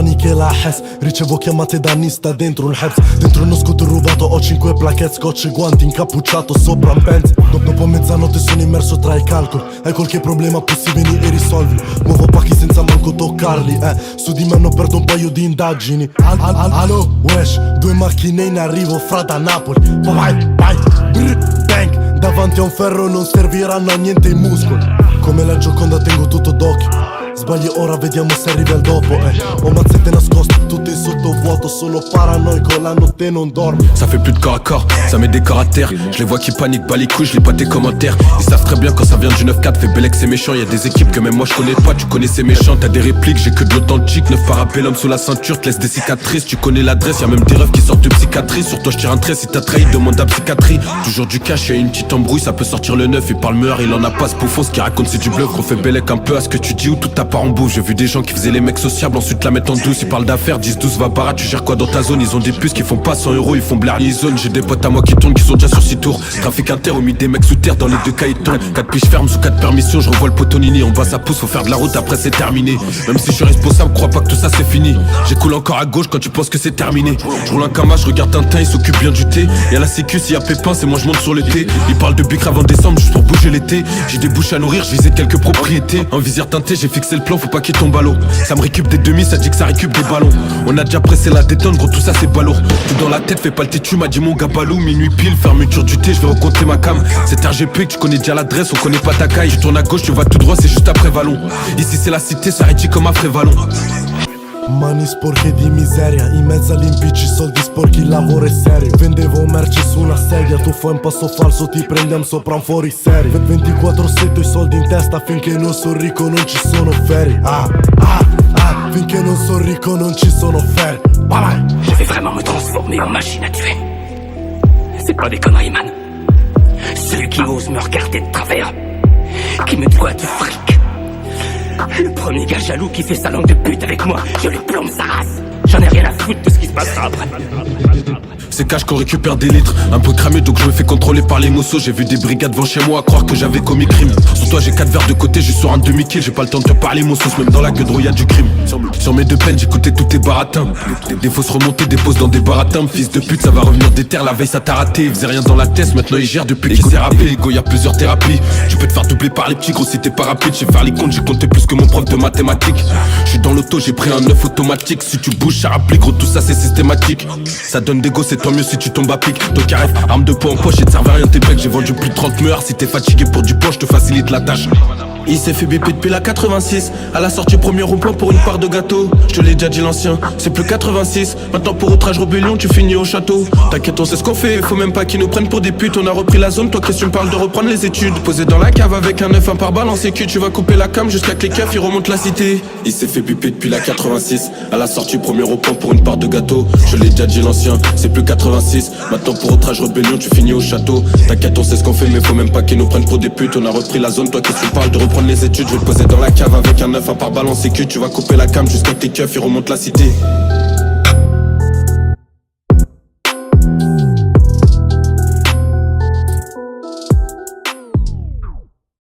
domani che la HES. Ricevo chiamate da Nista dentro un Hebs. Dentro uno scooter rubato ho 5 plaquette, scotch e guanti, incappucciato sopra un Benz. Dopo mezzanotte sono immerso tra i calcoli. Hai qualche problema possibili e risolvili. Muovo pacchi senza manco toccarli, Su di me hanno aperto un paio di indagini. Allo, wesh, 2 macchine in arrivo fra da Napoli. Vai, brr, bang. Davanti a un ferro non serviranno a niente i muscoli. Come la Gioconda tengo tutto d'occhio. Sbagli ora, vediamo se arrivi al dopo, Ho mazzette nascoste, tutte in sottovuoto. Sono paranoico, la notte non dormo. Ça fait plus de corps à corps, ça met des corps à terre. Je les vois qui paniquent, bas les couilles, je lis pas tes commentaires. Ils savent très bien quand ça vient du 9-4, fait Belek c'est méchant. Y'a des équipes que même moi je connais pas, tu connais ces méchants. T'as des répliques, j'ai que de l'authentique. 9 parabellum sous la ceinture, te laisse des cicatrices. Tu connais l'adresse, y'a même des rêves qui sortent de psychiatrie. Sur toi je tire un trait, si t'as trahi, demande à psychiatrie. Toujours du cash, y'a une petite embrouille, ça peut sortir le 9. Il parle meilleur, il en a pas ce bouffon, ce qu'il raconte c'est du bluff. Refait Belek un peu à ce que tu dis ou tout ta part en bouffe. J'ai vu des gens qui faisaient les mecs sociables, ensuite la mettent en douce. Ils parlent d'affaires, 10-12 va barat, tu gères quoi dans ta zone? Ils ont des puces qui font pas 100 euros, ils font blaire les zones. J'ai des potes à moi qui tournent, qui sont déjà sur 6 tours. Trafic inter, au milieu des mecs sous terre, dans les 2 cas ils tournent. 4 piges fermes sous 4 permissions, je revois le potonini. On voit ça pousse, faut faire de la route, après c'est terminé. Même si je suis responsable, crois pas que tout ça c'est fini. J'écoule encore à gauche quand tu penses que c'est terminé. Je roule un Kama, je regarde Tintin, il s'occupe bien du thé. Y'a la sécu, s'il y a pépin, c'est moi je monte sur le thé. Ils parlent de bicre avant décembre, juste pour bouger l'été. J'ai des bouches à nourrir, je visais quelques propriétés. En visière teintée, j'ai fixé le plan, faut pas qu'il tombe à l'eau. Ça me récup des demi, ça dit que ça récup des ballons. On a déjà pressé la détente, gros tout ça c'est balourd. Tout dans la tête, fais pas le têtu, m'a dit mon gars balou. Minuit pile, fermeture du thé, je vais rencontrer ma cam. C'est RGP que tu connais déjà l'adresse, on connaît pas ta caille. Tu tournes à gauche, tu vas tout droit, c'est juste après Vallon. Ici c'est la cité, ça rétit comme après Vallon. Mani sporche di miseria, in mezzo all'impicci soldi sporchi, lavoro è serio. Vendevo merce su una sedia, tu fai un passo falso, ti prendiamo sopra un fuori serio. 24/7 i soldi in testa, finché non sono ricco non ci sono ferie. Finché non sono ricco non ci sono ferie. Je vais vraiment me transformer en machine à tuer. C'est pas des conneries, man. Celui qui ose me regarder de travers, qui me doit du fric. Le premier gars jaloux qui fait sa langue de pute avec moi, je lui plombe sa race. J'en ai rien à foutre de ce qui se passera après. C'est cash qu'on récupère des litres. Un peu cramé donc je me fais contrôler par les mousseaux. J'ai vu des brigades devant chez moi à croire que j'avais commis crime. Sur toi j'ai 4 verres de côté, juste sur un demi-kill. J'ai pas le temps de te parler mon sauce, même dans la gueule y'a du crime. Sur mes 2 peines j'écoutais tous tes baratins. Des fausses remontées, des poses dans des baratins. Fils de pute ça va revenir des terres, la veille ça t'a raté. Il faisait rien dans la tête, maintenant il gère depuis qu'il s'est rappelé. Ego y'a plusieurs thérapies. Tu peux te faire doubler par les petits gros si t'es pas rapide. J'ai faire les comptes, j'ai compté plus que mon prof de mathématiques. J'suis dans l'auto, j'ai pris un 9 automatique. Si tu bouges ça rapplique, gros tout ça c'est systématique. Ça donne des go, c'est tant mieux si tu tombes à pic. Donc arrête, arme de poing en poche et te servent à rien tes becs. J'ai vendu plus de 30 meurs. Si t'es fatigué pour du poids, je te facilite la tâche. Il s'est fait bipper depuis la 86. À la sortie premier rond-point pour une part de gâteau. Je te l'ai déjà dit l'ancien, c'est plus 86. Maintenant pour outrage rébellion tu finis au château. T'inquiète on sait ce qu'on fait, faut même pas qu'ils nous prennent pour des putes. On a repris la zone, toi qu'est-ce que tu me parles de reprendre les études. Posé dans la cave avec un 9, un par balle en sécu. Tu vas couper la cam jusqu'à que les keufs ils remontent la cité. Il s'est fait bipper depuis la 86. À la sortie premier rond-point pour une part de gâteau. Je l'ai déjà dit l'ancien, c'est plus 86. Maintenant pour outrage rébellion tu finis au château. T'inquiète on sait ce qu'on fait mais faut même pas qu'ils nous prennent pour des putes. On a repris la zone, toi qu'est-ce que tu parles de reprendre les études. Je vais te poser dans la cave avec un 9, un par balle en sécu. Tu vas couper la cam jusqu'à que tes keufs ils remontent la cité.